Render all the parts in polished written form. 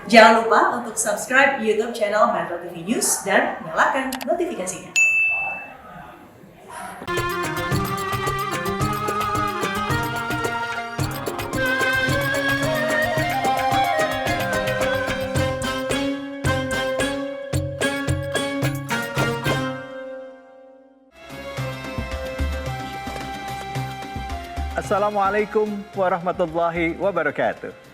Jangan lupa untuk subscribe YouTube channel Metro TV News dan nyalakan notifikasinya. Assalamualaikum warahmatullahi wabarakatuh.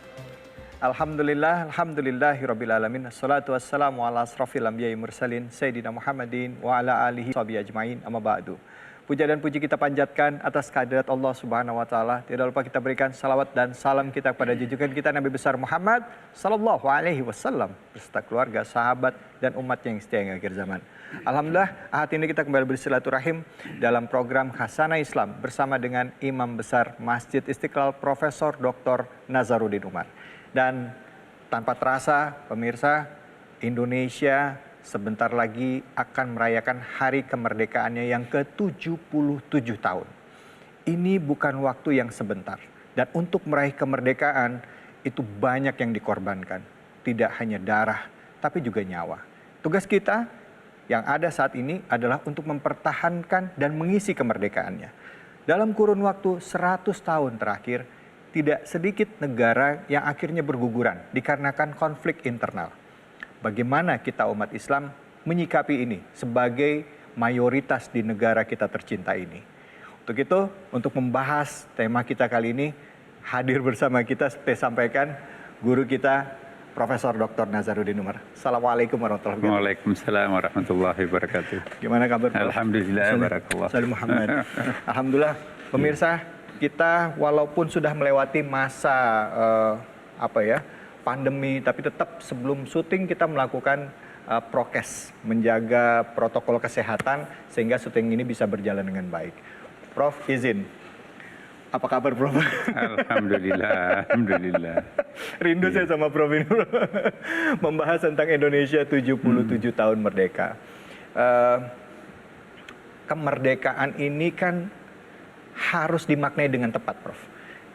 Alhamdulillahirrabbilalamin. Assalatu wassalamu ala asrafil anbiya'i mursalin Sayyidina Muhammadin wa ala alihi sahbihi ajma'in amma ba'du. Puja dan puji kita panjatkan atas kehadirat Allah Subhanahu wa taala. Tidak lupa kita berikan salawat dan salam kita kepada junjungan kita Nabi besar Muhammad sallallahu alaihi wasallam beserta keluarga, sahabat dan umat yang setia hingga akhir zaman. Alhamdulillah, hari ini kita kembali bersilaturahim dalam program Khazanah Islam bersama dengan Imam Besar Masjid Istiqlal Profesor Dr. Nazaruddin Umar. Dan tanpa terasa, pemirsa, Indonesia sebentar lagi akan merayakan hari kemerdekaannya yang ke-77 tahun. Ini bukan waktu yang sebentar. Dan untuk meraih kemerdekaan itu banyak yang dikorbankan. Tidak hanya darah, tapi juga nyawa. Tugas kita yang ada saat ini adalah untuk mempertahankan dan mengisi kemerdekaannya. Dalam kurun waktu 100 tahun terakhir, tidak sedikit negara yang akhirnya berguguran dikarenakan konflik internal. Bagaimana kita umat Islam menyikapi ini sebagai mayoritas di negara kita tercinta ini. Untuk itu, untuk membahas tema kita kali ini, hadir bersama kita, saya sampaikan guru kita, Profesor Dr. Nazaruddin Umar. Assalamualaikum warahmatullahi wabarakatuh. Waalaikumsalam warahmatullahi wabarakatuh. Gimana kabar, Prof? Alhamdulillah, barakallah. Salam Muhammad. Alhamdulillah, pemirsa, kita walaupun sudah melewati masa pandemi, tapi tetap sebelum syuting kita melakukan prokes, menjaga protokol kesehatan sehingga syuting ini bisa berjalan dengan baik. Prof, izin. Apa kabar, Prof? Alhamdulillah, alhamdulillah. Rindu saya sama Prof ini, Prof. Membahas tentang Indonesia 77 tahun merdeka. Kemerdekaan ini kan harus dimaknai dengan tepat, Prof.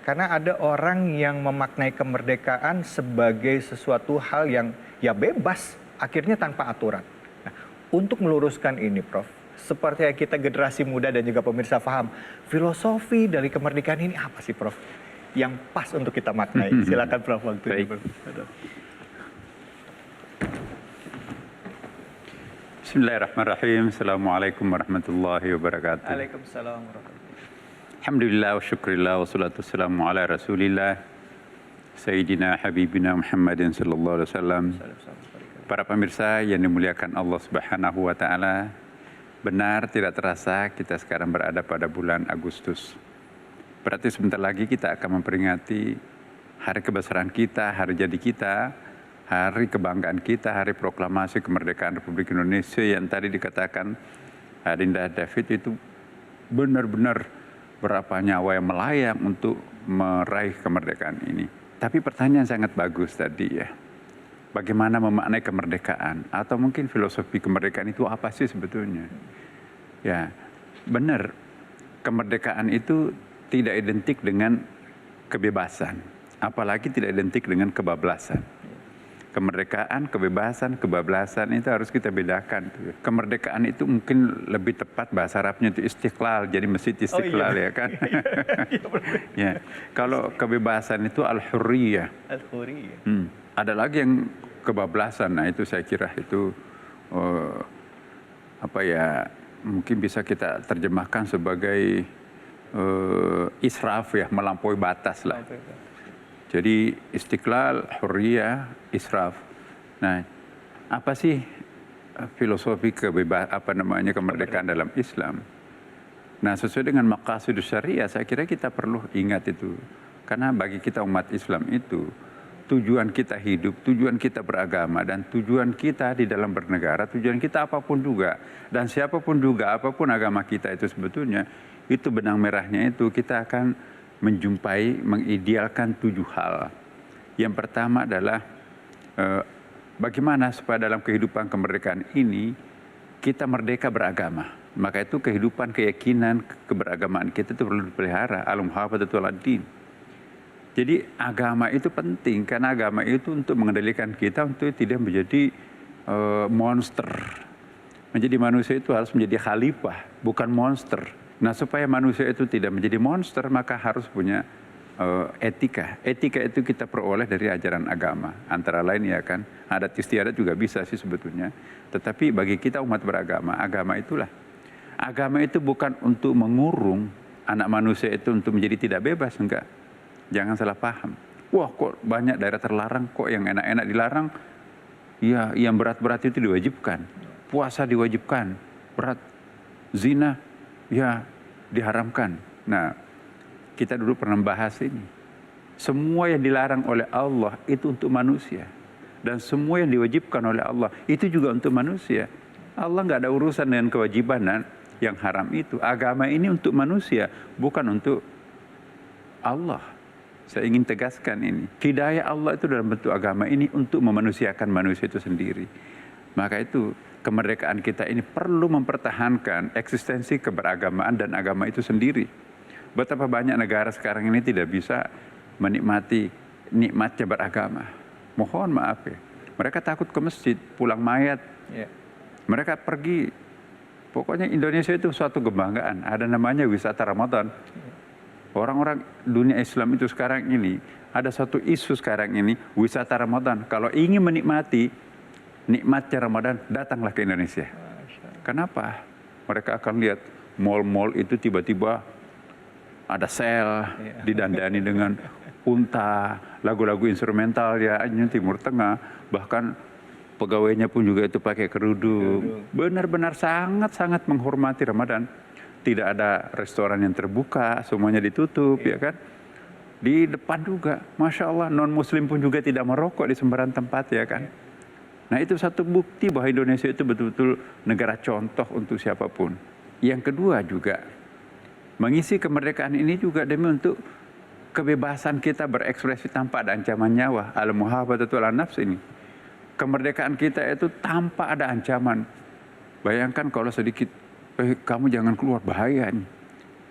Karena ada orang yang memaknai kemerdekaan sebagai sesuatu hal yang ya bebas, akhirnya tanpa aturan. Nah, untuk meluruskan ini, Prof, seperti kita generasi muda dan juga pemirsa paham, filosofi dari kemerdekaan ini apa sih, Prof? Yang pas untuk kita maknai. Silakan, Prof, waktu ini, Prof. Bismillahirrahmanirrahim. Assalamualaikum warahmatullahi wabarakatuh. Waalaikumsalam warahmatullahi wabarakatuh. Alhamdulillah wa syukurillah wa salatu wassalamu ala rasulillah Sayyidina Habibina Muhammadin sallallahu alaihi wasallam. Para pemirsa yang dimuliakan Allah Subhanahu wa taala, benar tidak terasa kita sekarang berada pada bulan Agustus. Berarti sebentar lagi kita akan memperingati hari kebesaran kita, hari jadi kita, hari kebanggaan kita, hari proklamasi kemerdekaan Republik Indonesia yang tadi dikatakan Adinda David itu benar-benar berapa nyawa yang melayang untuk meraih kemerdekaan ini. Tapi pertanyaan sangat bagus tadi ya. Bagaimana memaknai kemerdekaan? Atau mungkin filosofi kemerdekaan itu apa sih sebetulnya? Ya, benar. Kemerdekaan itu tidak identik dengan kebebasan. Apalagi tidak identik dengan kebablasan. Kemerdekaan, kebebasan, kebablasan itu harus kita bedakan. Kemerdekaan itu mungkin lebih tepat bahasa Arabnya itu istiqlal, jadi masjid istiqlal. Oh, iya. Ya kan. Ya. Kalau kebebasan itu al-hurriyah. Al-hurriyah. Ada lagi yang kebablasan. Nah itu saya kira itu mungkin bisa kita terjemahkan sebagai israf ya, melampaui batas lah. Jadi istiqlal, hurriyah, israf. Nah, apa sih filosofi kemerdekaan dalam Islam? Nah, sesuai dengan maqasidus syariah, saya kira kita perlu ingat itu. Karena bagi kita umat Islam itu, tujuan kita hidup, tujuan kita beragama, dan tujuan kita di dalam bernegara, tujuan kita apapun juga. Dan siapapun juga, apapun agama kita itu sebetulnya, itu benang merahnya itu kita akan menjumpai, mengidealkan 7 hal. Yang pertama adalah bagaimana supaya dalam kehidupan kemerdekaan ini kita merdeka beragama. Maka itu kehidupan, keyakinan, keberagamaan kita itu perlu dipelihara. Al-muhafadzatul ad-din. Jadi agama itu penting karena agama itu untuk mengendalikan kita untuk tidak menjadi monster. Menjadi manusia itu harus menjadi khalifah, bukan monster. Nah, supaya manusia itu tidak menjadi monster, maka harus punya etika. Etika itu kita peroleh dari ajaran agama. Antara lain ya kan, adat istiadat juga bisa sih sebetulnya. Tetapi bagi kita umat beragama, agama itulah. Agama itu bukan untuk mengurung anak manusia itu untuk menjadi tidak bebas, enggak. Jangan salah paham. Wah, kok banyak daerah terlarang, kok yang enak-enak dilarang? Ya, yang berat-berat itu diwajibkan. Puasa diwajibkan, berat. Zina, ya diharamkan. Nah, kita dulu pernah bahas ini. Semua yang dilarang oleh Allah itu untuk manusia. Dan semua yang diwajibkan oleh Allah itu juga untuk manusia. Allah nggak ada urusan dengan kewajiban yang haram itu. Agama ini untuk manusia, bukan untuk Allah. Saya ingin tegaskan ini. Hidayah Allah itu dalam bentuk agama ini untuk memanusiakan manusia itu sendiri. Maka itu kemerdekaan kita ini perlu mempertahankan eksistensi keberagamaan dan agama itu sendiri. Betapa banyak negara sekarang ini tidak bisa menikmati nikmatnya beragama. Mohon maaf ya. Mereka takut ke masjid, pulang mayat. Mereka pergi. Pokoknya Indonesia itu suatu kebanggaan. Ada namanya wisata Ramadan. Orang-orang dunia Islam itu sekarang ini, ada satu isu sekarang ini, wisata Ramadan. Kalau ingin menikmati nikmatnya Ramadan, datanglah ke Indonesia. Kenapa? Mereka akan lihat mal-mal itu tiba-tiba ada sel, didandani dengan unta, lagu-lagu instrumental ya, Timur Tengah, bahkan pegawainya pun juga itu pakai kerudung. Benar-benar sangat-sangat menghormati Ramadan. Tidak ada restoran yang terbuka, semuanya ditutup, ya kan? Di depan juga, Masya Allah, non-muslim pun juga tidak merokok di sembarang tempat, ya kan? Nah, itu satu bukti bahwa Indonesia itu betul-betul negara contoh untuk siapapun. Yang kedua juga, mengisi kemerdekaan ini juga demi untuk kebebasan kita berekspresi tanpa ada ancaman nyawa. Al-muhafazatul 'alan nafs ini. Kemerdekaan kita itu tanpa ada ancaman. Bayangkan kalau sedikit, kamu jangan keluar, bahaya nih.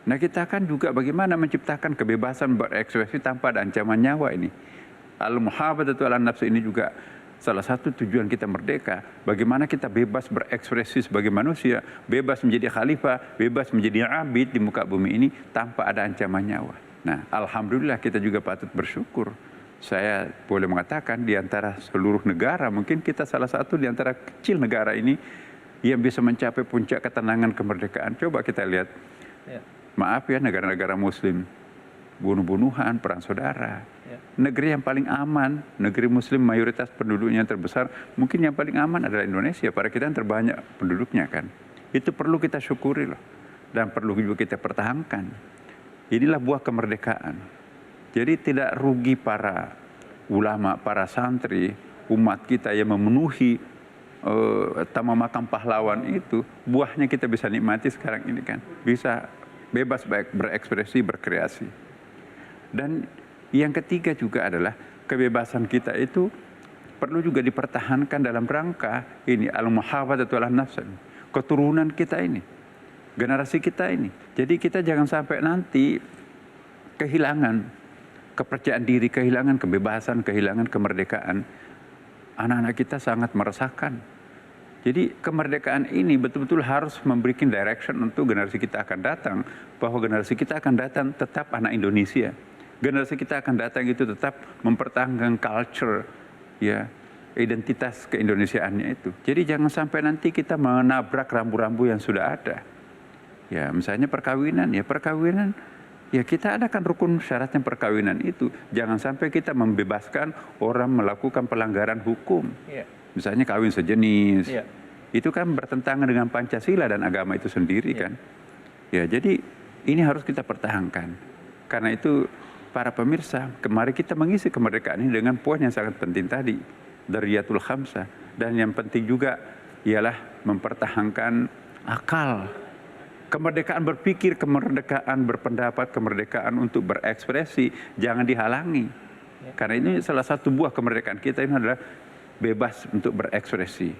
Nah, kita kan juga bagaimana menciptakan kebebasan berekspresi tanpa ada ancaman nyawa ini. Al-muhafazatul 'alan nafs ini juga salah satu tujuan kita merdeka. Bagaimana kita bebas berekspresi sebagai manusia, bebas menjadi khalifah, bebas menjadi abid di muka bumi ini tanpa ada ancaman nyawa. Nah, alhamdulillah kita juga patut bersyukur. Saya boleh mengatakan di antara seluruh negara, mungkin kita salah satu di antara kecil negara ini yang bisa mencapai puncak ketenangan kemerdekaan. Coba kita lihat. Maaf ya, negara-negara muslim, bunuh-bunuhan, perang saudara. Negeri yang paling aman, negeri muslim mayoritas penduduknya terbesar, mungkin yang paling aman adalah Indonesia. Para kita yang terbanyak penduduknya kan. Itu perlu kita syukuri loh. Dan perlu juga kita pertahankan. Inilah buah kemerdekaan. Jadi tidak rugi para ulama, para santri, umat kita yang memenuhi taman makam pahlawan itu, buahnya kita bisa nikmati sekarang ini kan. Bisa bebas berekspresi, berkreasi. Dan yang ketiga juga adalah kebebasan kita itu perlu juga dipertahankan dalam rangka ini al-muhafazatul 'alan nafs. Keturunan kita ini, generasi kita ini. Jadi kita jangan sampai nanti kehilangan kepercayaan diri, kehilangan kebebasan, kehilangan kemerdekaan. Anak-anak kita sangat meresahkan. Jadi kemerdekaan ini betul-betul harus memberikan direction untuk generasi kita akan datang. Bahwa generasi kita akan datang tetap anak Indonesia. Generasi kita akan datang itu tetap mempertahankan culture, ya, identitas keindonesiaannya itu. Jadi jangan sampai nanti kita menabrak rambu-rambu yang sudah ada. Ya, misalnya perkawinan, ya kita adakan rukun syaratnya perkawinan itu. Jangan sampai kita membebaskan orang melakukan pelanggaran hukum. Misalnya kawin sejenis, itu kan bertentangan dengan Pancasila dan agama itu sendiri kan. Ya, jadi ini harus kita pertahankan. Karena itu para pemirsa, mari kita mengisi kemerdekaan ini dengan poin yang sangat penting tadi, Dariyatul Khamsah. Dan yang penting juga ialah mempertahankan akal. Kemerdekaan berpikir, kemerdekaan berpendapat, kemerdekaan untuk berekspresi, jangan dihalangi. Karena ini salah satu buah kemerdekaan kita ini adalah bebas untuk berekspresi,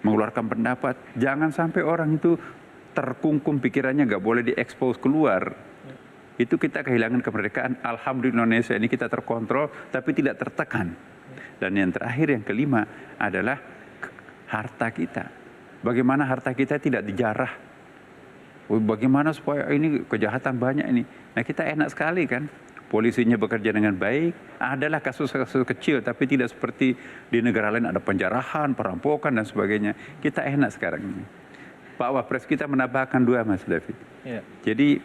mengeluarkan pendapat. Jangan sampai orang itu terkungkum pikirannya, nggak boleh diekspos keluar. itu kita kehilangan kemerdekaan. Alhamdulillah Indonesia ini kita terkontrol tapi tidak tertekan. Dan yang terakhir, yang kelima adalah harta kita. Bagaimana harta kita tidak dijarah. Bagaimana supaya ini kejahatan banyak ini. Nah kita enak sekali kan. Polisinya bekerja dengan baik. Adalah kasus-kasus kecil tapi tidak seperti di negara lain ada penjarahan, perampokan dan sebagainya. Kita enak sekarang ini. Pak Wapres kita menambahkan 2 Mas David. Ya. Jadi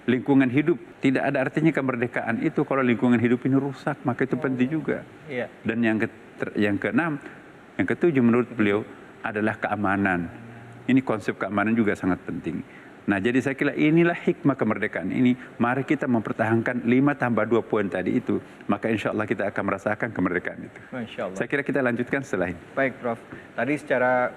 lingkungan hidup tidak ada artinya kemerdekaan itu kalau lingkungan hidup ini rusak, maka itu penting juga. Ya. Dan yang keenam, yang ketujuh menurut beliau adalah keamanan. Ini konsep keamanan juga sangat penting. Nah, jadi saya kira inilah hikmah kemerdekaan ini. Mari kita mempertahankan 5 tambah 2 poin tadi itu. Maka insya Allah kita akan merasakan kemerdekaan itu. Masya Allah. Saya kira kita lanjutkan setelah ini. Baik Prof, tadi secara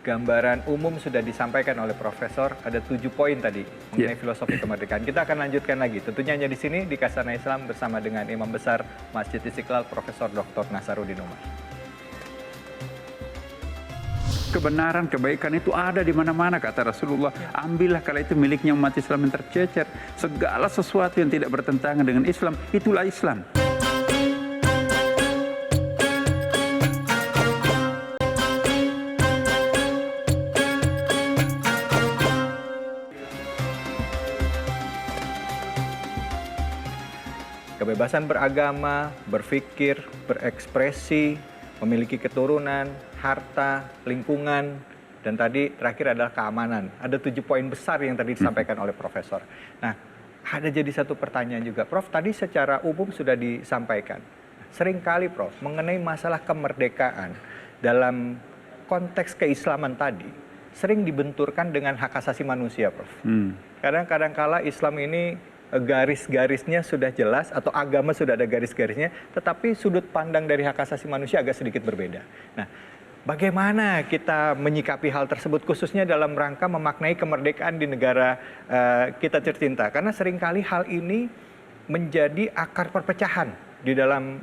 gambaran umum sudah disampaikan oleh Profesor, ada 7 poin tadi mengenai filosofi kemerdekaan. Kita akan lanjutkan lagi, tentunya hanya di sini di Kasana Islam bersama dengan Imam Besar Masjid Istiqlal Profesor Dr. Nasaruddin Umar. Kebenaran, kebaikan itu ada di mana-mana kata Rasulullah. Ambillah kalau itu miliknya umat Islam yang tercecer. Segala sesuatu yang tidak bertentangan dengan Islam, itulah Islam. Kebebasan beragama, berpikir, berekspresi, memiliki keturunan, harta, lingkungan, dan tadi terakhir adalah keamanan. Ada 7 poin besar yang tadi disampaikan oleh Profesor. Nah, ada jadi satu pertanyaan juga. Prof, tadi secara umum sudah disampaikan. Seringkali Prof, mengenai masalah kemerdekaan dalam konteks keislaman tadi, sering dibenturkan dengan hak asasi manusia, Prof. Kadang-kadang kala Islam ini garis-garisnya sudah jelas atau agama sudah ada garis-garisnya, tetapi sudut pandang dari hak asasi manusia agak sedikit berbeda. Nah, bagaimana kita menyikapi hal tersebut khususnya dalam rangka memaknai kemerdekaan di negara kita tercinta? Karena seringkali hal ini menjadi akar perpecahan di dalam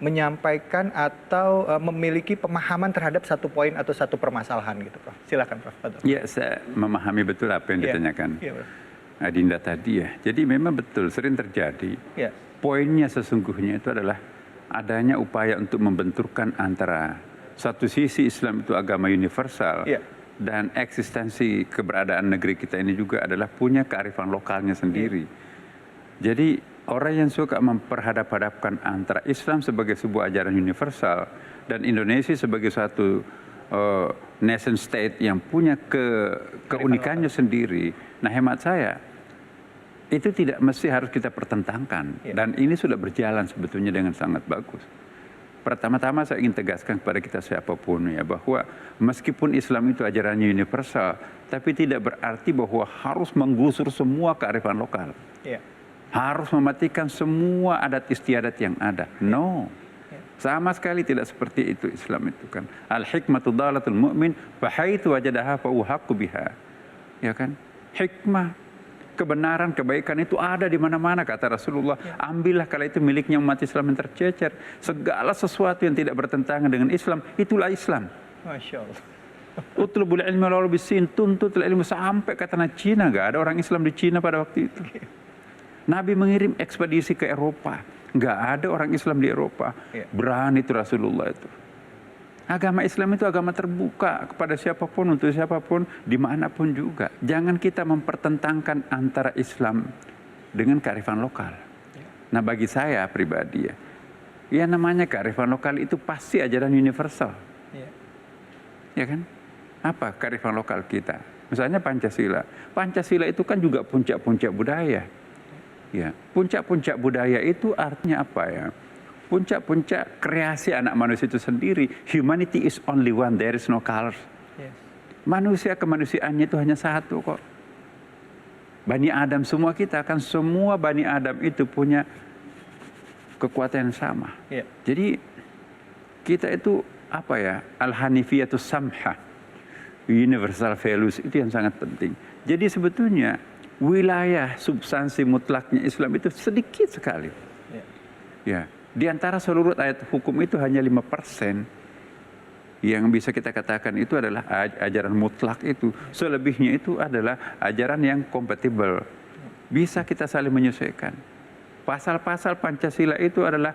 menyampaikan atau memiliki pemahaman terhadap satu poin atau satu permasalahan gitu, Prof. Silakan, Prof. Ya, saya memahami betul apa yang ditanyakan. Iya, Prof. Adinda tadi ya. Jadi memang betul sering terjadi. Ya. Poinnya sesungguhnya itu adalah adanya upaya untuk membenturkan antara satu sisi Islam itu agama universal dan eksistensi keberadaan negeri kita ini juga adalah punya kearifan lokalnya sendiri. Jadi orang yang suka memperhadap-hadapkan antara Islam sebagai sebuah ajaran universal dan Indonesia sebagai suatu nation state yang punya keunikannya sendiri. Nah, hemat saya itu tidak mesti harus kita pertentangkan. Dan ini sudah berjalan sebetulnya dengan sangat bagus. Pertama-tama saya ingin tegaskan kepada kita siapapun ya, bahwa meskipun Islam itu ajarannya universal, tapi tidak berarti bahwa harus menggusur semua kearifan lokal. Harus mematikan semua adat istiadat yang ada. No. Sama sekali tidak seperti itu Islam itu kan. Al-hikmatu dhalatul mu'min fahaitsu wajadaha fa uhaqqu biha. Ya kan? Hikmah, kebenaran, kebaikan itu ada di mana-mana kata Rasulullah. Ambillah kalau itu miliknya umat Islam yang tercecer. Segala sesuatu yang tidak bertentangan dengan Islam, itulah Islam. Masya Allah. Utlubul ilmi walau bisin, tuntutlah ilmu sampai ke tanah Cina. Gak ada orang Islam di Cina pada waktu itu. Nabi mengirim ekspedisi ke Eropa. Gak ada orang Islam di Eropa. Berani itu Rasulullah itu. Agama Islam itu agama terbuka kepada siapapun, untuk siapapun, dimanapun juga. Jangan kita mempertentangkan antara Islam dengan kearifan lokal. Nah, bagi saya pribadi ya namanya kearifan lokal itu pasti ajaran universal. Ya kan? Apa kearifan lokal kita? Misalnya Pancasila. Pancasila itu kan juga puncak-puncak budaya. Ya, puncak-puncak budaya itu artinya apa ya? Puncak-puncak kreasi anak manusia itu sendiri. Humanity is only one, there is no colors. Manusia kemanusiaannya itu hanya satu kok. Bani Adam semua kita kan, semua Bani Adam itu punya kekuatan yang sama. Jadi kita itu apa ya? Al-Hanifiyatu Samha. Universal values itu yang sangat penting. Jadi sebetulnya wilayah substansi mutlaknya Islam itu sedikit sekali. Ya. Di antara seluruh ayat hukum itu hanya 5% yang bisa kita katakan itu adalah ajaran mutlak itu. Selebihnya itu adalah ajaran yang kompatibel. bisa kita saling menyesuaikan. Pasal-pasal Pancasila itu adalah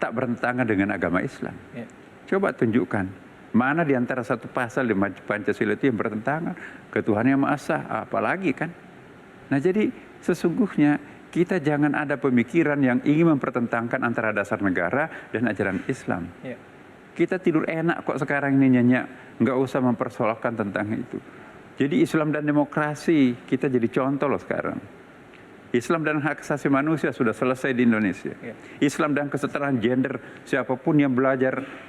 tak bertentangan dengan agama Islam. Ya. Coba tunjukkan, mana di antara satu pasal di Pancasila itu yang bertentangan? Ketuhanan yang Maha Esa, apalagi kan? Nah jadi sesungguhnya kita jangan ada pemikiran yang ingin mempertentangkan antara dasar negara dan ajaran Islam. Ya. Kita tidur enak kok sekarang ini nyenyak, nggak usah mempersoalkan tentang itu. Jadi Islam dan demokrasi kita jadi contoh loh sekarang. Islam dan hak asasi manusia sudah selesai di Indonesia. Ya. Islam dan kesetaraan gender, siapapun yang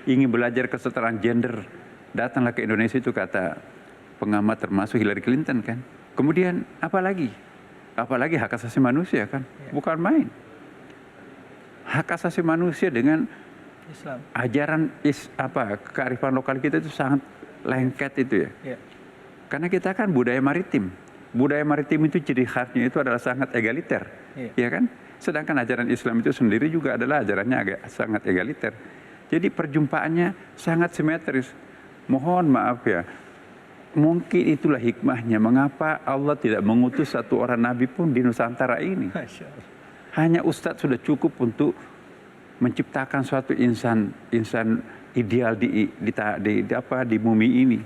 ingin belajar kesetaraan gender, datanglah ke Indonesia, itu kata pengamat termasuk Hillary Clinton kan. Kemudian apalagi hak asasi manusia kan, bukan main. Hak asasi manusia dengan Islam. ajaran kearifan lokal kita itu sangat lengket itu ya. Ya. Karena kita kan budaya maritim. Budaya maritim itu ciri khasnya itu adalah sangat egaliter, ya kan? Sedangkan ajaran Islam itu sendiri juga adalah ajarannya sangat egaliter. Jadi perjumpaannya sangat simetris. Mohon maaf ya, mungkin itulah hikmahnya mengapa Allah tidak mengutus satu orang nabi pun di Nusantara ini. Masya Allah. Hanya Ustadz sudah cukup untuk menciptakan suatu insan ideal di bumi ini.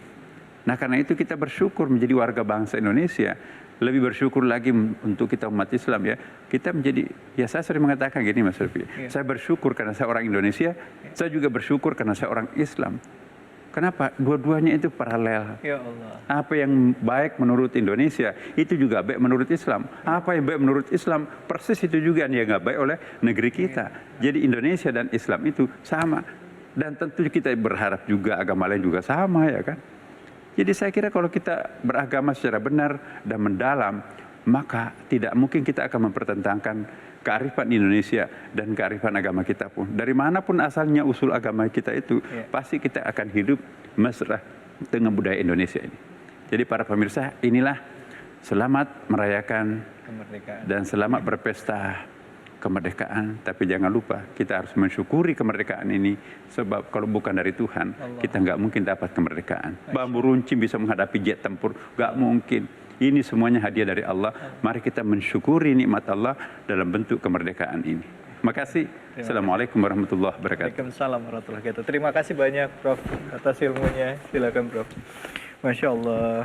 Nah karena itu kita bersyukur menjadi warga bangsa Indonesia. Lebih bersyukur lagi untuk kita umat Islam ya. Kita menjadi, ya saya sering mengatakan gini Mas Raffi. Saya bersyukur karena saya orang Indonesia. Saya juga bersyukur karena saya orang Islam. Kenapa? Dua-duanya itu paralel. Ya Allah. Apa yang baik menurut Indonesia, itu juga baik menurut Islam. Apa yang baik menurut Islam, persis itu juga yang nggak baik oleh negeri kita. Jadi Indonesia dan Islam itu sama. Dan tentu kita berharap juga agama lain juga sama ya kan. Jadi saya kira kalau kita beragama secara benar dan mendalam, maka tidak mungkin kita akan mempertentangkan kearifan Indonesia dan kearifan agama kita pun. Dari manapun asalnya usul agama kita itu, pasti kita akan hidup mesra dengan budaya Indonesia ini. Jadi para pemirsa, inilah selamat merayakan Kemerdekaan. dan selamat berpesta kemerdekaan. Tapi jangan lupa, kita harus mensyukuri kemerdekaan ini. Sebab kalau bukan dari Tuhan, kita nggak mungkin dapat kemerdekaan. Bambu runcing bisa menghadapi jet tempur, nggak mungkin. Ini semuanya hadiah dari Allah. Mari kita mensyukuri nikmat Allah dalam bentuk kemerdekaan ini. Makasih. Assalamualaikum warahmatullahi wabarakatuh. Waalaikumsalam warahmatullahi wabarakatuh. Terima kasih banyak Prof atas ilmunya. Silakan Prof. Masya Allah.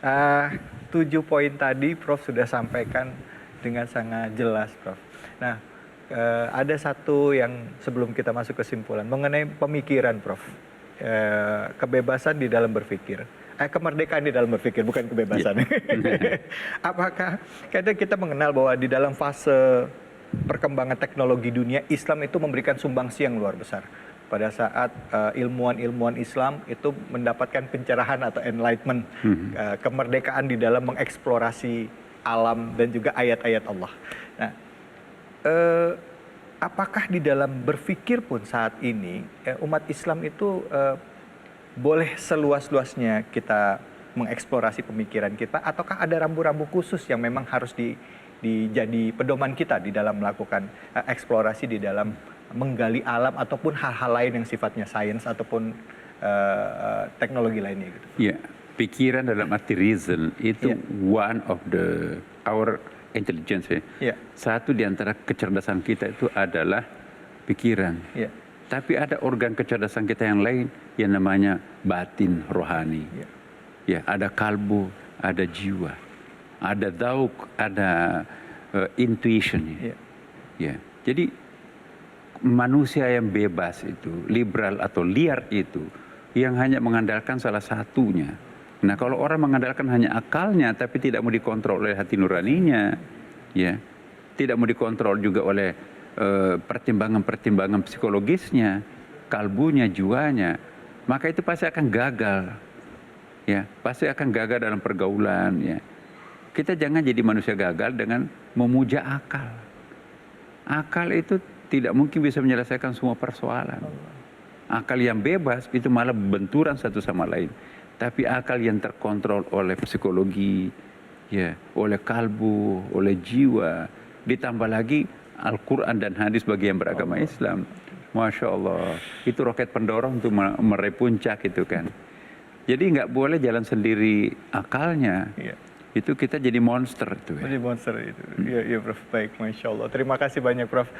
7 poin tadi Prof sudah sampaikan dengan sangat jelas Prof. Nah, ada satu yang sebelum kita masuk kesimpulan mengenai pemikiran Prof. Kebebasan di dalam berpikir. Kemerdekaan di dalam berpikir, bukan kebebasan. Apakah kadang kita mengenal bahwa di dalam fase perkembangan teknologi dunia, Islam itu memberikan sumbangsi yang luar besar. Pada saat ilmuwan-ilmuwan Islam itu mendapatkan pencerahan atau enlightenment, kemerdekaan di dalam mengeksplorasi alam dan juga ayat-ayat Allah. Nah, apakah di dalam berpikir pun saat ini umat Islam itu boleh seluas-luasnya kita mengeksplorasi pemikiran kita, ataukah ada rambu-rambu khusus yang memang harus dijadi pedoman kita di dalam melakukan eksplorasi di dalam menggali alam ataupun hal-hal lain yang sifatnya sains ataupun teknologi lainnya gitu? Ya, pikiran dalam arti reason itu one of our intelligence ya. Yeah. Satu di antara kecerdasan kita itu adalah pikiran. Yeah. Tapi ada organ kecerdasan kita yang lain yang namanya batin rohani. Yeah. Ya, ada kalbu, ada jiwa, ada dauk, ada intuition. Yeah. Ya. Jadi manusia yang bebas itu, liberal atau liar itu, yang hanya mengandalkan salah satunya. Nah, kalau orang mengandalkan hanya akalnya tapi tidak mau dikontrol oleh hati nuraninya, ya, tidak mau dikontrol juga oleh pertimbangan-pertimbangan psikologisnya, kalbunya, jiwanya, maka itu pasti akan gagal. Ya, pasti akan gagal dalam pergaulan, ya. Kita jangan jadi manusia gagal dengan memuja akal. Akal itu tidak mungkin bisa menyelesaikan semua persoalan. Akal yang bebas itu malah benturan satu sama lain. Tapi akal yang terkontrol oleh psikologi, ya, oleh kalbu, oleh jiwa, ditambah lagi Al-Quran dan hadis bagi yang beragama Islam, Masya Allah, itu roket pendorong untuk meraih puncak itu kan. Jadi nggak boleh jalan sendiri akalnya. itu kita jadi monster itu ya. Jadi monster itu. Iya, iya Prof. Baik, Masya Allah. Terima kasih banyak Prof.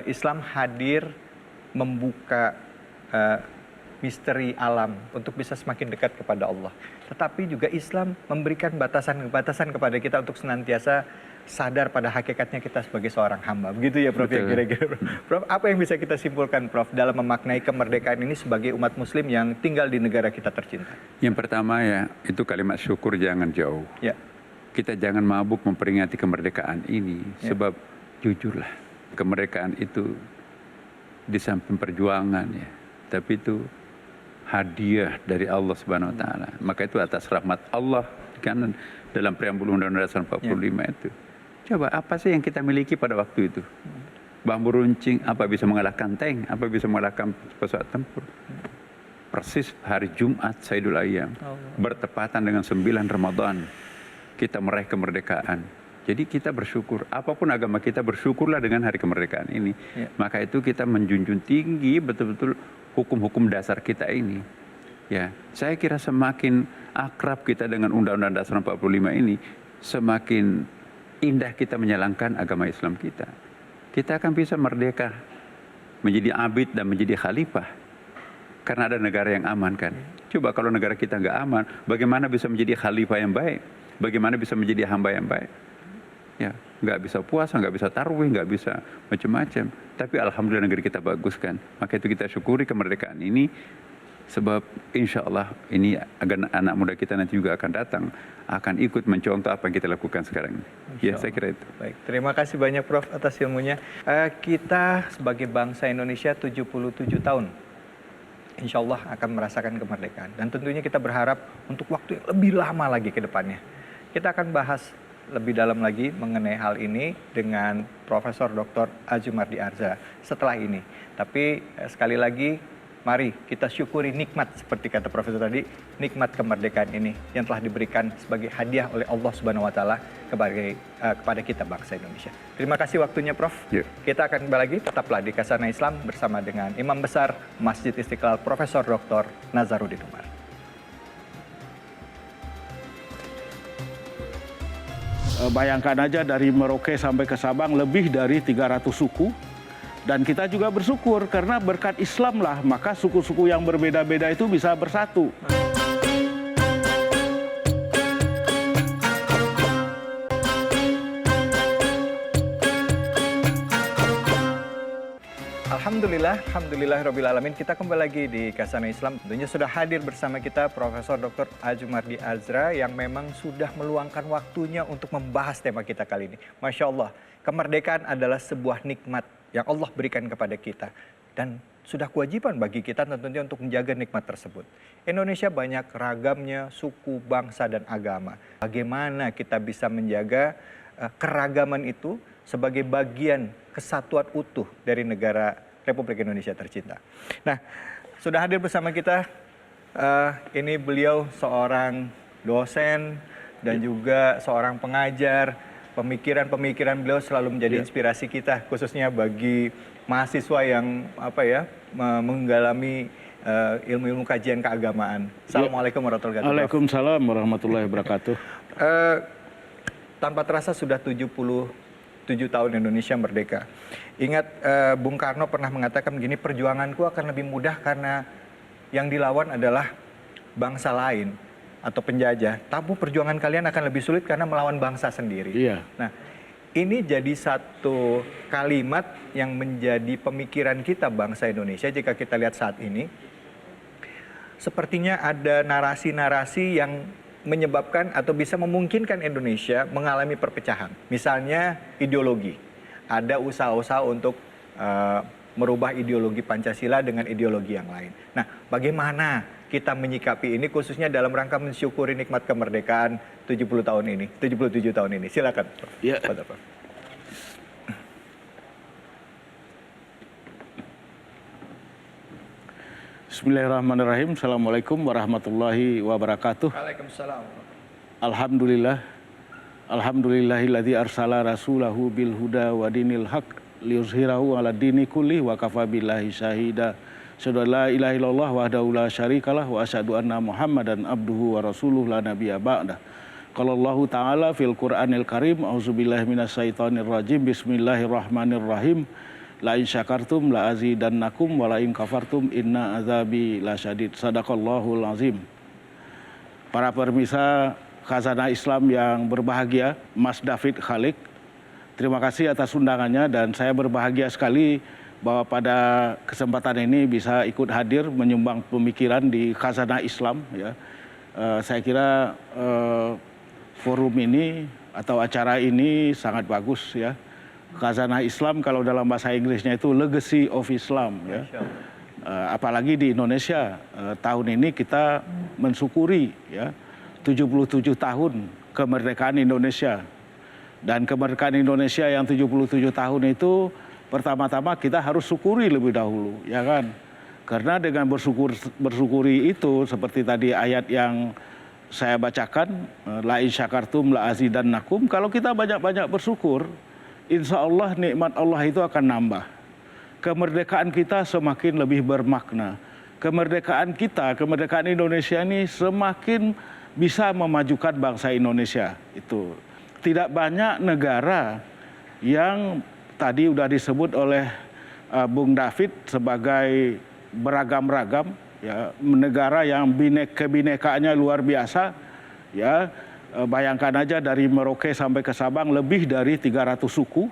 Islam hadir membuka misteri alam untuk bisa semakin dekat kepada Allah. Tetapi juga Islam memberikan batasan-batasan kepada kita untuk senantiasa sadar pada hakikatnya kita sebagai seorang hamba. Begitu ya Prof, ya kira-kira. Prof, apa yang bisa kita simpulkan Prof dalam memaknai kemerdekaan ini sebagai umat muslim yang tinggal di negara kita tercinta? Yang pertama ya, itu kalimat syukur jangan jauh. Ya. Kita jangan mabuk memperingati kemerdekaan ini, sebab jujurlah, kemerdekaan itu di samping perjuangan ya, tapi itu hadiah dari Allah Subhanahu wa taala. Maka itu atas rahmat Allah, kan dalam preambul Undang-Undang Dasar 45 itu. Coba apa sih yang kita miliki pada waktu itu? Bambu runcing, apa bisa mengalahkan tank, apa bisa mengalahkan pesawat tempur. Persis hari Jumat Sayyidul Ayyam, bertepatan dengan 9 Ramadan, kita meraih kemerdekaan. Jadi kita bersyukur, apapun agama kita, bersyukurlah dengan hari kemerdekaan ini. Maka itu kita menjunjung tinggi betul-betul hukum-hukum dasar kita ini. Ya, saya kira semakin akrab kita dengan Undang-Undang Dasar 45 ini, semakin indah kita menjalankan agama Islam kita. Kita akan bisa merdeka, menjadi abid dan menjadi khalifah. Karena ada negara yang aman kan. Coba kalau negara kita nggak aman, bagaimana bisa menjadi khalifah yang baik? Bagaimana bisa menjadi hamba yang baik? Ya, nggak bisa puasa, nggak bisa tarawih, nggak bisa macam-macam. Tapi alhamdulillah negeri kita bagus kan. Maka itu kita syukuri kemerdekaan ini. Sebab insya Allah ini agar anak muda kita nanti juga akan datang, akan ikut mencontoh apa yang kita lakukan sekarang ini. Ya, saya kira itu. Baik, terima kasih banyak Prof atas ilmunya. Kita sebagai bangsa Indonesia 77 tahun, insya Allah akan merasakan kemerdekaan. Dan tentunya kita berharap untuk waktu yang lebih lama lagi ke depannya. Kita akan bahas lebih dalam lagi mengenai hal ini dengan Profesor Dr. Azumardi Arza setelah ini. Tapi sekali lagi, mari kita syukuri nikmat seperti kata Profesor tadi, nikmat kemerdekaan ini yang telah diberikan sebagai hadiah oleh Allah Subhanahu wa taala kepada kita bangsa Indonesia. Terima kasih waktunya Prof. Kita akan kembali lagi, tetaplah di Kasana Islam bersama dengan Imam Besar Masjid Istiqlal Profesor Dr. Nazaruddin Umar. Bayangkan aja dari Merauke sampai ke Sabang lebih dari 300 suku. Dan kita juga bersyukur karena berkat Islam lah, maka suku-suku yang berbeda-beda itu bisa bersatu. Alhamdulillahirrabbilalamin, kita kembali lagi di Kasana Islam. Tentunya sudah hadir bersama kita Profesor Dr. Azumardi Arza yang memang sudah meluangkan waktunya untuk membahas tema kita kali ini. Masya Allah, kemerdekaan adalah sebuah nikmat yang Allah berikan kepada kita. Dan sudah kewajiban bagi kita tentunya untuk menjaga nikmat tersebut. Indonesia banyak ragamnya suku, bangsa, dan agama. Bagaimana kita bisa menjaga keragaman itu sebagai bagian kesatuan utuh dari negara Republik Indonesia tercinta. Nah, sudah hadir bersama kita, ini beliau seorang dosen dan juga seorang pengajar. Pemikiran-pemikiran beliau selalu menjadi inspirasi kita, khususnya bagi mahasiswa yang menggalami ilmu-ilmu kajian keagamaan. Assalamualaikum warahmatullahi wabarakatuh. Waalaikumsalam warahmatullahi wabarakatuh. Tanpa terasa sudah 77 tahun Indonesia merdeka. Ingat Bung Karno pernah mengatakan begini, perjuanganku akan lebih mudah karena yang dilawan adalah bangsa lain atau penjajah. Tapi perjuangan kalian akan lebih sulit karena melawan bangsa sendiri. Iya. Nah, ini jadi satu kalimat yang menjadi pemikiran kita bangsa Indonesia jika kita lihat saat ini. Sepertinya ada narasi-narasi yang menyebabkan atau bisa memungkinkan Indonesia mengalami perpecahan. Misalnya ideologi. Ada usaha-usaha untuk merubah ideologi Pancasila dengan ideologi yang lain. Nah, bagaimana kita menyikapi ini khususnya dalam rangka mensyukuri nikmat kemerdekaan 77 tahun ini. Silakan, Prof. Ya. Prof. Bismillahirrahmanirrahim. Assalamualaikum warahmatullahi wabarakatuh. Waalaikumsalam. Alhamdulillah. Alhamdulillahilladzi arsala rasulahu bil huda wa dinil haq liyuzhirahu ala dini kulli wa kafa billahi syahida. Asyhadu an la ilaha illallah wahdahu la syarikalah wa asyhadu anna Muhammadan abduhu wa rasuluh la nabiyya ba'dah. Qala Allahu Ta'ala fil Qur'anil Karim, auzubillahi minasyaitonir rajim, bismillahirrahmanirrahim. La in syakartum la azidannakum wa la in kafartum inna azabi lasyadid. Sadaqallahul azim. Para pemirsa Khazanah Islam yang berbahagia, Mas David Khalik, terima kasih atas undangannya dan saya berbahagia sekali bahwa pada kesempatan ini bisa ikut hadir menyumbang pemikiran di Khazanah Islam. Ya. Saya kira forum ini atau acara ini sangat bagus ya. Khazanah Islam kalau dalam bahasa Inggrisnya itu Legacy of Islam ya. Apalagi di Indonesia tahun ini kita mensyukuri ya 77 tahun kemerdekaan Indonesia. Dan kemerdekaan Indonesia yang 77 tahun itu pertama-tama kita harus syukuri lebih dahulu ya kan. Karena dengan bersyukuri itu seperti tadi ayat yang saya bacakan, la in syakartum la azidannakum, kalau kita banyak-banyak bersyukur, insya Allah nikmat Allah itu akan nambah. Kemerdekaan kita semakin lebih bermakna. Kemerdekaan kita, kemerdekaan Indonesia ini semakin bisa memajukan bangsa Indonesia. Itu tidak banyak negara yang tadi sudah disebut oleh Bung David sebagai beragam-ragam, ya, negara yang kebinekaannya luar biasa, ya. Bayangkan aja dari Merauke sampai ke Sabang lebih dari 300 suku.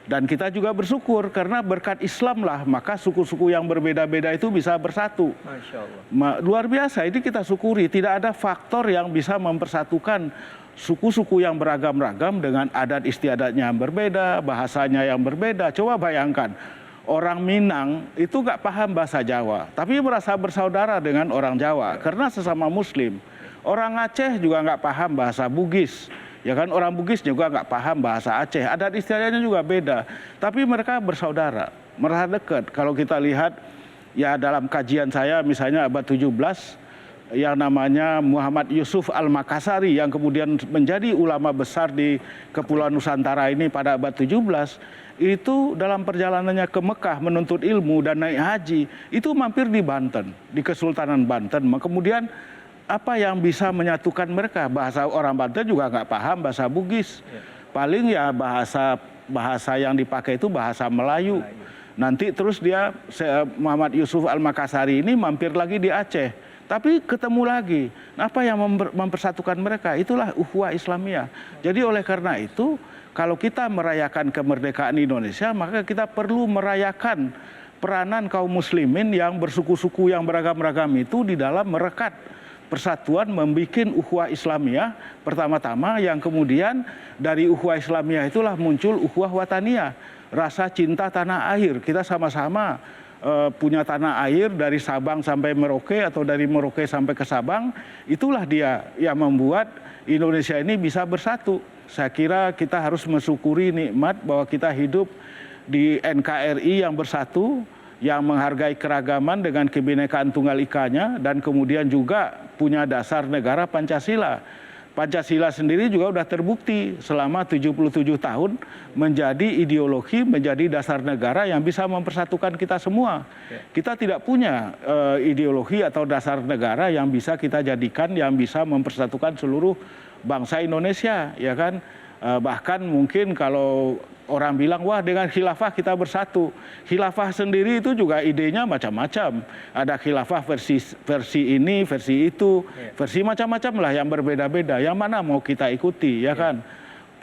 Dan kita juga bersyukur karena berkat Islam lah maka suku-suku yang berbeda-beda itu bisa bersatu. Masya Allah. Luar biasa, ini kita syukuri. Tidak ada faktor yang bisa mempersatukan suku-suku yang beragam-ragam dengan adat istiadatnya yang berbeda, bahasanya yang berbeda. Coba bayangkan, orang Minang itu nggak paham bahasa Jawa, tapi merasa bersaudara dengan orang Jawa karena sesama Muslim. Orang Aceh juga nggak paham bahasa Bugis, ya kan? Orang Bugis juga nggak paham bahasa Aceh. Adat istiadatnya juga beda, tapi mereka bersaudara, merasa dekat. Kalau kita lihat, ya dalam kajian saya misalnya abad 17, yang namanya Muhammad Yusuf Al-Makassari yang kemudian menjadi ulama besar di Kepulauan Nusantara ini pada abad 17, itu dalam perjalanannya ke Mekah menuntut ilmu dan naik haji, itu mampir di Banten, di Kesultanan Banten. Kemudian apa yang bisa menyatukan mereka? Bahasa orang Banten juga nggak paham bahasa Bugis. Paling ya bahasa yang dipakai itu bahasa Melayu. Nanti terus dia, Muhammad Yusuf Al-Makassari ini mampir lagi di Aceh. Tapi ketemu lagi. Apa yang mempersatukan mereka? Itulah ukhuwah Islamiyah. Jadi oleh karena itu, kalau kita merayakan kemerdekaan Indonesia, maka kita perlu merayakan peranan kaum muslimin yang bersuku-suku yang beragam-ragam itu di dalam merekat persatuan, membuat ukhuwah Islamiyah pertama-tama, yang kemudian dari ukhuwah Islamiyah itulah muncul ukhuwah wataniyah, rasa cinta tanah air. Kita sama-sama punya tanah air dari Sabang sampai Merauke atau dari Merauke sampai ke Sabang. Itulah dia yang membuat Indonesia ini bisa bersatu. Saya kira kita harus mensyukuri nikmat bahwa kita hidup di NKRI yang bersatu, yang menghargai keragaman dengan kebinekaan tunggal ikanya, dan kemudian juga punya dasar negara Pancasila. Pancasila sendiri juga sudah terbukti selama 77 tahun menjadi ideologi, menjadi dasar negara yang bisa mempersatukan kita semua. Kita tidak punya ideologi atau dasar negara yang bisa kita jadikan yang bisa mempersatukan seluruh bangsa Indonesia, ya kan? Bahkan mungkin kalau orang bilang, wah dengan khilafah kita bersatu. Khilafah sendiri itu juga idenya macam-macam. Ada khilafah versi ini, versi itu, versi macam-macam lah yang berbeda-beda. Yang mana mau kita ikuti, ya kan?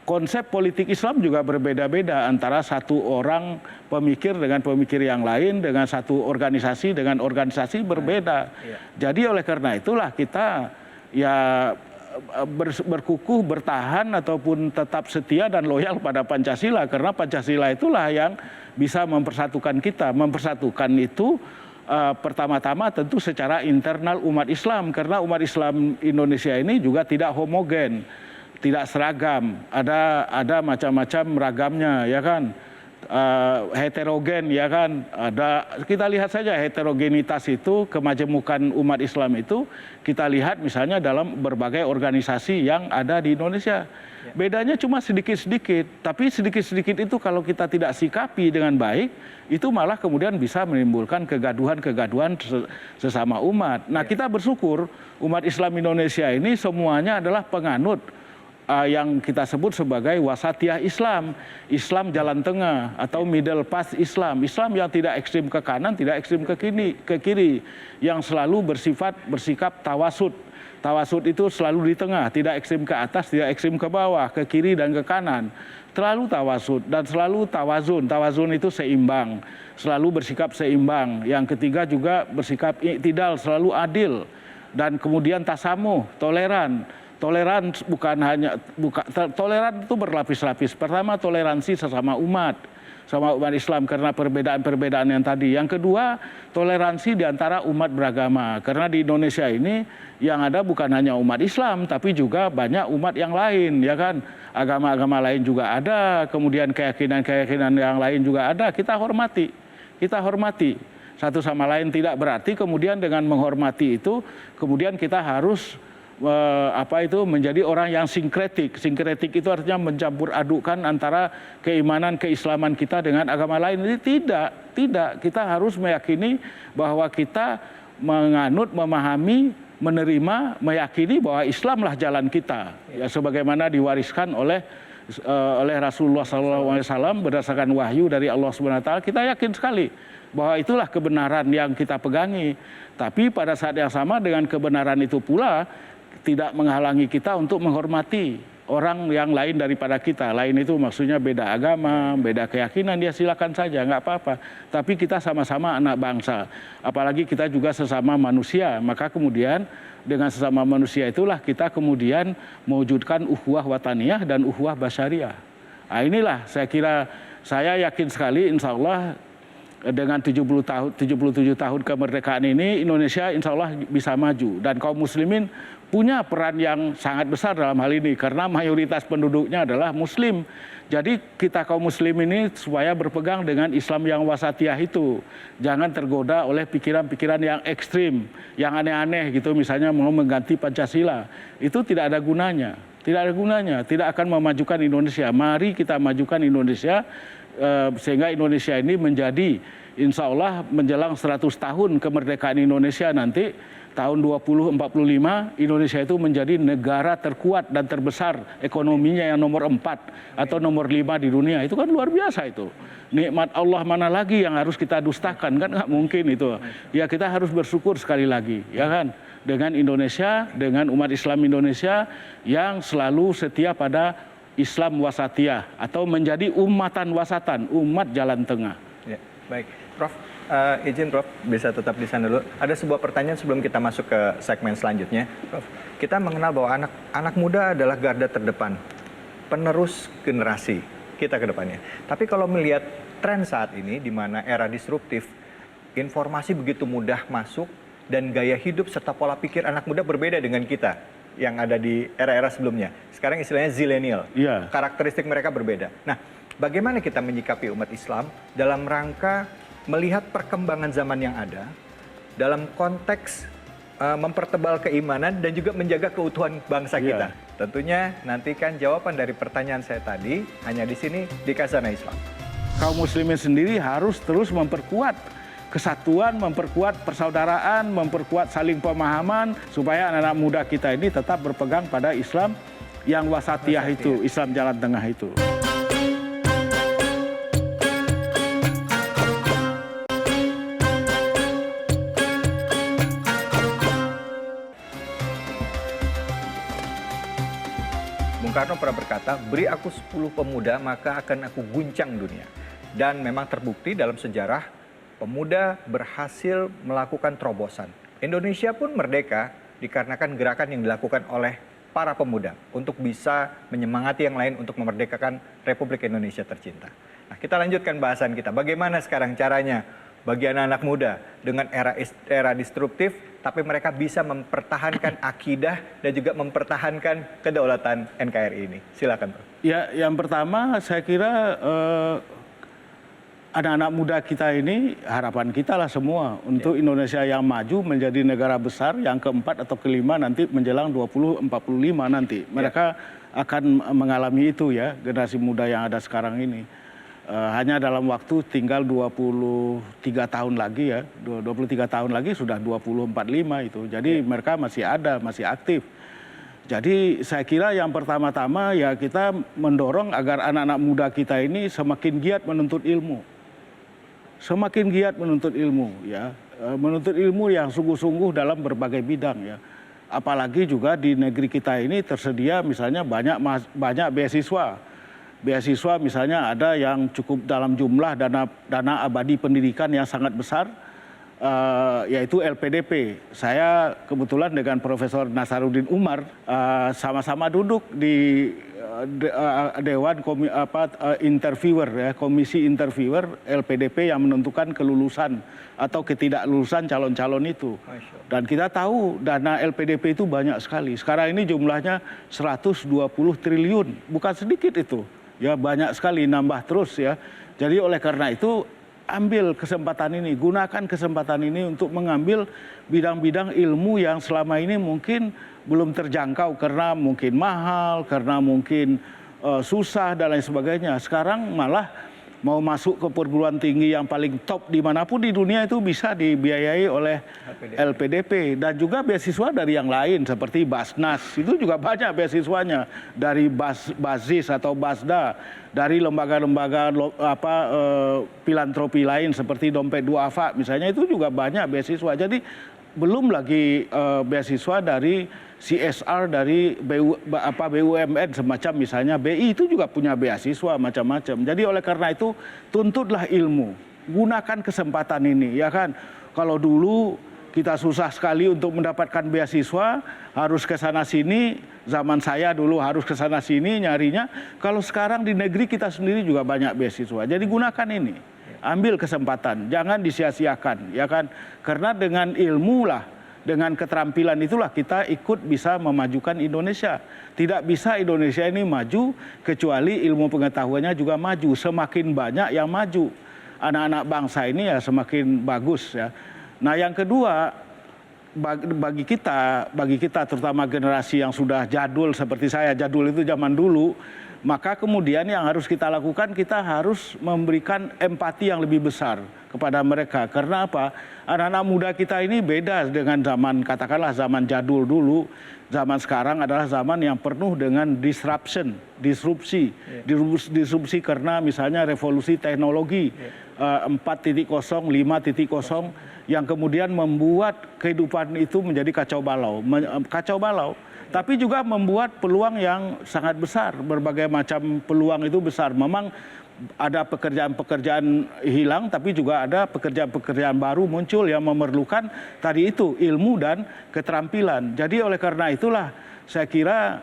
Konsep politik Islam juga berbeda-beda antara satu orang pemikir dengan pemikir yang lain, dengan satu organisasi dengan organisasi berbeda. Jadi oleh karena itulah kita ya berkukuh, bertahan ataupun tetap setia dan loyal pada Pancasila, karena Pancasila itulah yang bisa mempersatukan kita. Mempersatukan itu pertama-tama tentu secara internal umat Islam, karena umat Islam Indonesia ini juga tidak homogen, tidak seragam, ada macam-macam ragamnya, ya kan, heterogen, ya kan. Kita lihat saja heterogenitas itu, kemajemukan umat Islam itu kita lihat misalnya dalam berbagai organisasi yang ada di Indonesia. Bedanya cuma sedikit-sedikit, tapi sedikit-sedikit itu kalau kita tidak sikapi dengan baik, itu malah kemudian bisa menimbulkan kegaduhan-kegaduhan sesama umat. Nah, kita bersyukur umat Islam Indonesia ini semuanya adalah penganut yang kita sebut sebagai wasatiyah Islam, Islam jalan tengah atau middle path Islam, Islam yang tidak ekstrim ke kanan, tidak ekstrim ke kiri, yang selalu bersikap tawasud. Tawasud itu selalu di tengah, tidak ekstrim ke atas, tidak ekstrim ke bawah, ke kiri dan ke kanan. Terlalu tawasud dan selalu tawazun. Tawazun itu seimbang, selalu bersikap seimbang. Yang ketiga juga bersikap iktidal, selalu adil. Dan kemudian tasamuh, toleran. Toleran toleran itu berlapis-lapis. Pertama, toleransi sesama umat Islam karena perbedaan-perbedaan yang tadi. Yang kedua, toleransi di antara umat beragama. Karena di Indonesia ini yang ada bukan hanya umat Islam, tapi juga banyak umat yang lain, ya kan? Agama-agama lain juga ada, kemudian keyakinan-keyakinan yang lain juga ada. Kita hormati satu sama lain, tidak berarti kemudian dengan menghormati itu kemudian kita harus menjadi orang yang sinkretik. Sinkretik itu artinya mencampur adukan antara keimanan keislaman kita dengan agama lain. Ini tidak. Kita harus meyakini bahwa kita menganut, memahami, menerima, meyakini bahwa Islamlah jalan kita. Ya, sebagaimana diwariskan oleh Rasulullah SAW berdasarkan wahyu dari Allah SWT. Kita yakin sekali bahwa itulah kebenaran yang kita pegangi. Tapi pada saat yang sama dengan kebenaran itu pula tidak menghalangi kita untuk menghormati orang yang lain daripada kita. Lain itu maksudnya beda agama, beda keyakinan, ya silakan saja, nggak apa-apa. Tapi kita sama-sama anak bangsa. Apalagi kita juga sesama manusia. Maka kemudian dengan sesama manusia itulah kita kemudian mewujudkan ukhuwah wataniyah dan ukhuwah basyariah. Nah, inilah saya yakin sekali insya Allah dengan 77 tahun kemerdekaan ini Indonesia insya Allah bisa maju. Dan kaum muslimin punya peran yang sangat besar dalam hal ini karena mayoritas penduduknya adalah muslim. Jadi kita kaum muslim ini supaya berpegang dengan Islam yang wasatiyah itu. Jangan tergoda oleh pikiran-pikiran yang ekstrim, yang aneh-aneh gitu, misalnya mau mengganti Pancasila. Itu tidak ada gunanya. Tidak akan memajukan Indonesia. Mari kita majukan Indonesia sehingga Indonesia ini menjadi insya Allah menjelang 100 tahun kemerdekaan Indonesia nanti tahun 2045 Indonesia itu menjadi negara terkuat dan terbesar ekonominya yang nomor 4 atau nomor 5 di dunia. Itu kan luar biasa itu. Nikmat Allah mana lagi yang harus kita dustakan, kan nggak mungkin itu. Ya kita harus bersyukur sekali lagi, ya kan, dengan Indonesia, dengan umat Islam Indonesia yang selalu setia pada Islam wasatiyah atau menjadi umatan wasatan, umat jalan tengah. Ya, baik, Prof. Izin Prof, bisa tetap di sana dulu. Ada sebuah pertanyaan sebelum kita masuk ke segmen selanjutnya. Prof, kita mengenal bahwa anak muda adalah garda terdepan, penerus generasi kita ke depannya. Tapi kalau melihat tren saat ini, di mana era disruptif, informasi begitu mudah masuk, dan gaya hidup serta pola pikir anak muda berbeda dengan kita yang ada di era-era sebelumnya. Sekarang istilahnya zilenial, karakteristik mereka berbeda. Nah, bagaimana kita menyikapi umat Islam dalam rangka melihat perkembangan zaman yang ada dalam konteks mempertebal keimanan dan juga menjaga keutuhan bangsa kita. Tentunya nantikan jawaban dari pertanyaan saya tadi hanya di sini di Khazanah Islam. Kaum muslimin sendiri harus terus memperkuat kesatuan, memperkuat persaudaraan, memperkuat saling pemahaman supaya anak-anak muda kita ini tetap berpegang pada Islam yang wasatiyah itu, Islam jalan tengah itu. Bung Karno pernah berkata, beri aku 10 pemuda maka akan aku guncang dunia. Dan memang terbukti dalam sejarah pemuda berhasil melakukan terobosan. Indonesia pun merdeka dikarenakan gerakan yang dilakukan oleh para pemuda untuk bisa menyemangati yang lain untuk memerdekakan Republik Indonesia tercinta. Nah, kita lanjutkan bahasan kita. Bagaimana sekarang caranya bagi anak-anak muda dengan era disruptif, tapi mereka bisa mempertahankan akidah dan juga mempertahankan kedaulatan NKRI ini. Silakan, Bro. Ya, yang pertama saya kira anak-anak muda kita ini harapan kita lah semua untuk Indonesia yang maju menjadi negara besar yang keempat atau kelima nanti menjelang 2045 nanti. Mereka akan mengalami itu ya, generasi muda yang ada sekarang ini. Hanya dalam waktu tinggal 23 tahun lagi ya, 23 tahun lagi sudah 2045 itu. Jadi mereka masih ada, masih aktif. Jadi saya kira yang pertama-tama ya kita mendorong agar anak-anak muda kita ini semakin giat menuntut ilmu. Semakin giat menuntut ilmu ya. Menuntut ilmu yang sungguh-sungguh dalam berbagai bidang ya. Apalagi juga di negeri kita ini tersedia misalnya banyak beasiswa. Beasiswa misalnya ada yang cukup dalam jumlah dana abadi pendidikan yang sangat besar. Yaitu LPDP. Saya kebetulan dengan Profesor Nasaruddin Umar sama-sama duduk di Dewan Interviewer ya, Komisi Interviewer LPDP yang menentukan kelulusan atau ketidaklulusan calon-calon itu. Dan kita tahu dana LPDP itu banyak sekali. Sekarang ini jumlahnya 120 triliun, bukan sedikit itu. Ya banyak sekali, nambah terus ya. Jadi oleh karena itu ambil kesempatan ini, gunakan kesempatan ini untuk mengambil bidang-bidang ilmu yang selama ini mungkin belum terjangkau karena mungkin mahal, karena mungkin susah dan lain sebagainya. Sekarang malah mau masuk ke perguruan tinggi yang paling top dimanapun di dunia itu bisa dibiayai oleh LPDP. Dan juga beasiswa dari yang lain seperti Basnas, itu juga banyak beasiswanya. Dari Basis atau Basda, dari lembaga-lembaga filantropi lain seperti Dompet Duafa misalnya, itu juga banyak beasiswa. Jadi belum lagi beasiswa dari CSR dari BUMN semacam misalnya BI itu juga punya beasiswa macam-macam. Jadi oleh karena itu tuntutlah ilmu, gunakan kesempatan ini ya kan. Kalau dulu kita susah sekali untuk mendapatkan beasiswa, harus ke sana sini, zaman saya dulu harus ke sana sini nyarinya. Kalau sekarang di negeri kita sendiri juga banyak beasiswa. Jadi gunakan ini, ambil kesempatan, jangan disia-siakan ya kan. Karena dengan ilmu lah, dengan keterampilan itulah kita ikut bisa memajukan Indonesia. Tidak bisa Indonesia ini maju kecuali ilmu pengetahuannya juga maju. Semakin banyak yang maju, anak-anak bangsa ini ya semakin bagus ya. Nah yang kedua, bagi kita terutama generasi yang sudah jadul seperti saya, jadul itu zaman dulu, maka kemudian yang harus kita lakukan, kita harus memberikan empati yang lebih besar kepada mereka. Karena apa? Anak-anak muda kita ini beda dengan zaman, katakanlah zaman jadul dulu. Zaman sekarang adalah zaman yang penuh dengan disrupsi karena misalnya revolusi teknologi 4.0, 5.0 yang kemudian membuat kehidupan itu menjadi kacau balau. Tapi juga membuat peluang yang sangat besar, berbagai macam peluang itu besar. Memang ada pekerjaan-pekerjaan hilang, tapi juga ada pekerjaan-pekerjaan baru muncul yang memerlukan tadi itu ilmu dan keterampilan. Jadi oleh karena itulah saya kira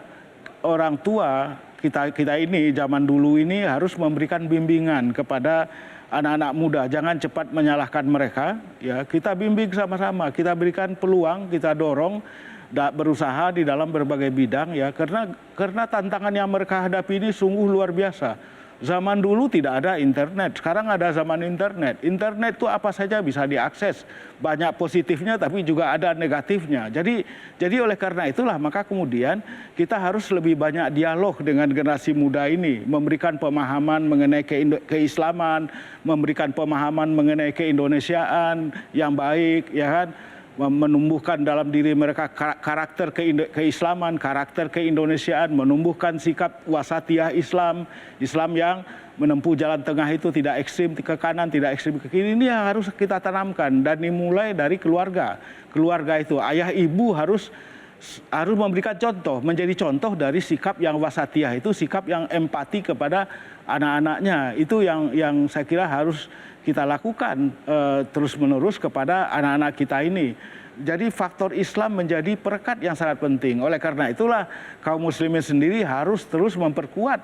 orang tua kita ini zaman dulu ini harus memberikan bimbingan kepada anak-anak muda. Jangan cepat menyalahkan mereka. Ya, kita bimbing sama-sama, kita berikan peluang, kita dorong berusaha di dalam berbagai bidang ya, karena tantangan yang mereka hadapi ini sungguh luar biasa. Zaman dulu tidak ada internet, sekarang ada zaman internet. Internet itu apa saja bisa diakses, banyak positifnya tapi juga ada negatifnya. Jadi oleh karena itulah maka kemudian kita harus lebih banyak dialog dengan generasi muda ini, memberikan pemahaman mengenai keislaman, memberikan pemahaman mengenai keindonesiaan yang baik, ya kan? Menumbuhkan dalam diri mereka karakter keislaman, karakter keindonesiaan, menumbuhkan sikap wasatiyah Islam yang menempuh jalan tengah itu, tidak ekstrim ke kanan, tidak ekstrim ke kiri. Ini yang harus kita tanamkan dan dimulai dari keluarga. Keluarga itu, ayah ibu harus memberikan contoh, menjadi contoh dari sikap yang wasatiyah itu, sikap yang empati kepada anak-anaknya. Itu yang saya kira harus kita lakukan terus-menerus kepada anak-anak kita ini. Jadi faktor Islam menjadi perekat yang sangat penting. Oleh karena itulah kaum muslimin sendiri harus terus memperkuat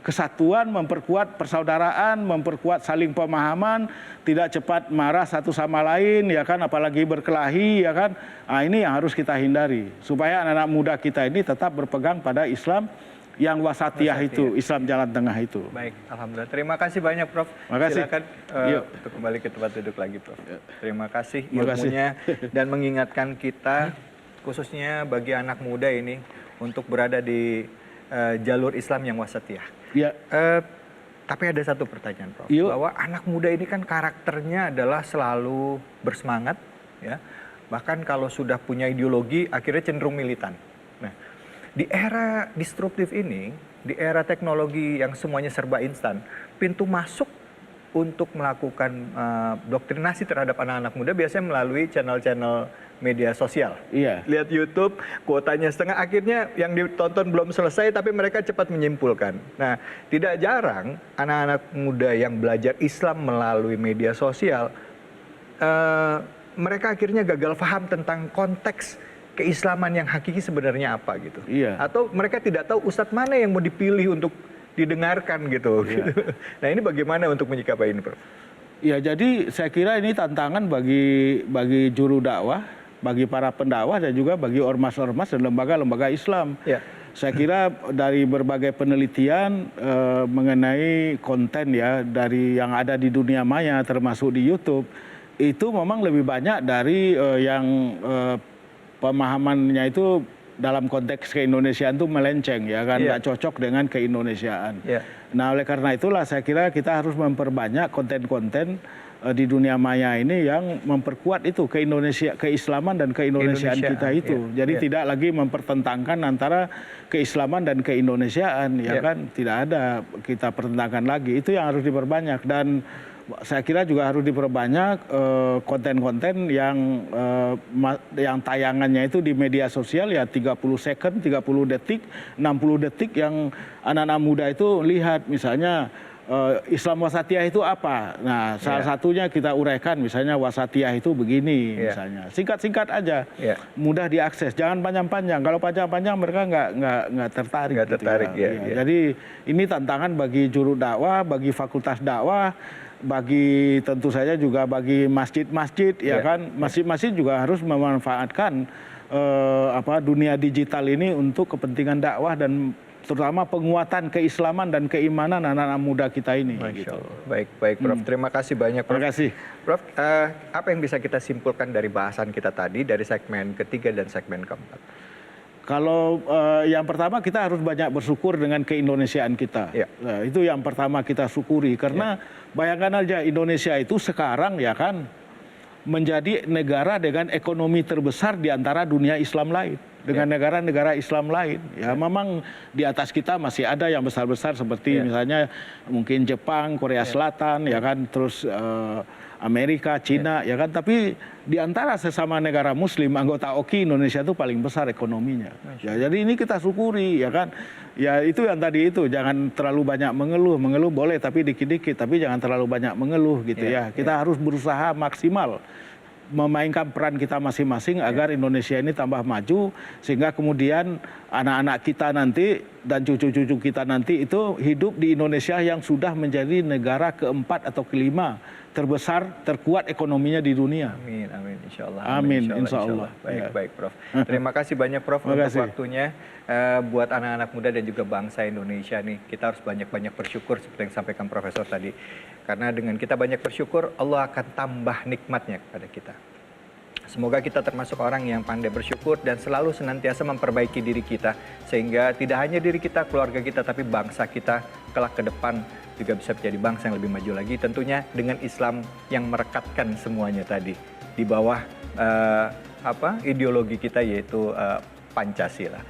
kesatuan, memperkuat persaudaraan, memperkuat saling pemahaman, tidak cepat marah satu sama lain, ya kan, apalagi berkelahi, ya kan. Nah, ini yang harus kita hindari supaya anak-anak muda kita ini tetap berpegang pada Islam yang wasatiyah itu, Islam jalan tengah itu. Baik, alhamdulillah. Terima kasih banyak, Prof. Terima kasih. Silakan untuk kembali ke tempat duduk lagi, Prof. Terima kasih ilmunya dan mengingatkan kita, khususnya bagi anak muda ini, untuk berada di jalur Islam yang wasatiyah. Ya. Tapi ada satu pertanyaan, Prof. Yuk. Bahwa anak muda ini kan karakternya adalah selalu bersemangat, ya. Bahkan kalau sudah punya ideologi, akhirnya cenderung militan. Nah, Di era disruptif ini, di era teknologi yang semuanya serba instan, pintu masuk untuk melakukan doktrinasi terhadap anak-anak muda biasanya melalui channel-channel media sosial. Iya. Lihat YouTube, kuotanya setengah, akhirnya yang ditonton belum selesai tapi mereka cepat menyimpulkan. Nah, tidak jarang anak-anak muda yang belajar Islam melalui media sosial, mereka akhirnya gagal paham tentang konteks keislaman yang hakiki sebenarnya apa gitu. Iya. Atau mereka tidak tahu ustadz mana yang mau dipilih untuk didengarkan gitu. Iya. Nah, ini bagaimana untuk menyikapi ini, Prof? Ya, jadi saya kira ini tantangan bagi juru dakwah, bagi para pendakwah dan juga bagi ormas-ormas dan lembaga-lembaga Islam. Ya. Saya kira dari berbagai penelitian mengenai konten ya dari yang ada di dunia maya termasuk di YouTube itu memang lebih banyak dari yang pemahamannya itu dalam konteks keindonesiaan itu melenceng ya kan, nggak cocok dengan keindonesiaan. Nah, oleh karena itulah saya kira kita harus memperbanyak konten-konten di dunia maya ini yang memperkuat itu keislaman dan keindonesiaan kita itu. Jadi tidak lagi mempertentangkan antara keislaman dan keindonesiaan ya kan, tidak ada kita pertentangkan lagi. Itu yang harus diperbanyak dan saya kira juga harus diperbanyak konten-konten yang tayangannya itu di media sosial ya 30 second, 30 detik, 60 detik yang anak-anak muda itu lihat misalnya Islam wasatiyah itu apa. Nah, salah satunya kita uraikan misalnya wasatiyah itu begini misalnya. Singkat-singkat aja. Mudah diakses, jangan panjang-panjang. Kalau panjang-panjang mereka nggak tertarik. Nggak tertarik gitu ya. Jadi ini tantangan bagi juru dakwah, bagi fakultas dakwah, bagi tentu saja juga bagi masjid-masjid ya kan, masjid-masjid juga harus memanfaatkan dunia digital ini untuk kepentingan dakwah dan terutama penguatan keislaman dan keimanan anak-anak muda kita ini. Masya Allah. Baik Prof. Terima kasih banyak Prof. Terima kasih. Prof, apa yang bisa kita simpulkan dari bahasan kita tadi dari segmen ketiga dan segmen keempat? Kalau yang pertama kita harus banyak bersyukur dengan keindonesiaan kita. Nah, itu yang pertama kita syukuri karena bayangkan aja Indonesia itu sekarang ya kan menjadi negara dengan ekonomi terbesar di antara dunia Islam lain. Dengan negara-negara Islam lain. Ya memang di atas kita masih ada yang besar-besar seperti misalnya mungkin Jepang, Korea Selatan ya kan, terus Amerika, Cina ya kan, tapi di antara sesama negara muslim anggota OKI Indonesia itu paling besar ekonominya. Ya, jadi ini kita syukuri ya kan. Ya itu yang tadi itu, jangan terlalu banyak mengeluh. Mengeluh boleh tapi dikit-dikit, tapi jangan terlalu banyak mengeluh gitu ya. Kita harus berusaha maksimal memainkan peran kita masing-masing agar Indonesia ini tambah maju sehingga kemudian anak-anak kita nanti dan cucu-cucu kita nanti itu hidup di Indonesia yang sudah menjadi negara keempat atau kelima terbesar, terkuat ekonominya di dunia. Amin, amin, insya Allah. Amin, insya Allah. Baik, Prof. Terima kasih banyak Prof untuk waktunya. Buat anak-anak muda dan juga bangsa Indonesia nih, kita harus banyak-banyak bersyukur seperti yang disampaikan Profesor tadi. Karena dengan kita banyak bersyukur, Allah akan tambah nikmatnya kepada kita. Semoga kita termasuk orang yang pandai bersyukur dan selalu senantiasa memperbaiki diri kita. Sehingga tidak hanya diri kita, keluarga kita, tapi bangsa kita kelak ke depan juga bisa menjadi bangsa yang lebih maju lagi. Tentunya dengan Islam yang merekatkan semuanya tadi. Di bawah ideologi kita yaitu Pancasila.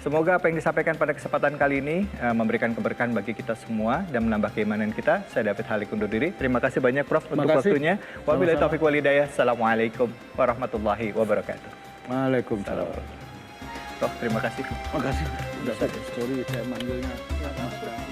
Semoga apa yang disampaikan pada kesempatan kali ini memberikan keberkahan bagi kita semua dan menambah keimanan kita. Saya David Halik undur diri. Terima kasih banyak Prof untuk waktunya. Wabillahi taufiq wal hidayah. Assalamualaikum warahmatullahi wabarakatuh. Waalaikumsalam. Prof, terima kasih. Terima kasih. Sorry saya manggilnya.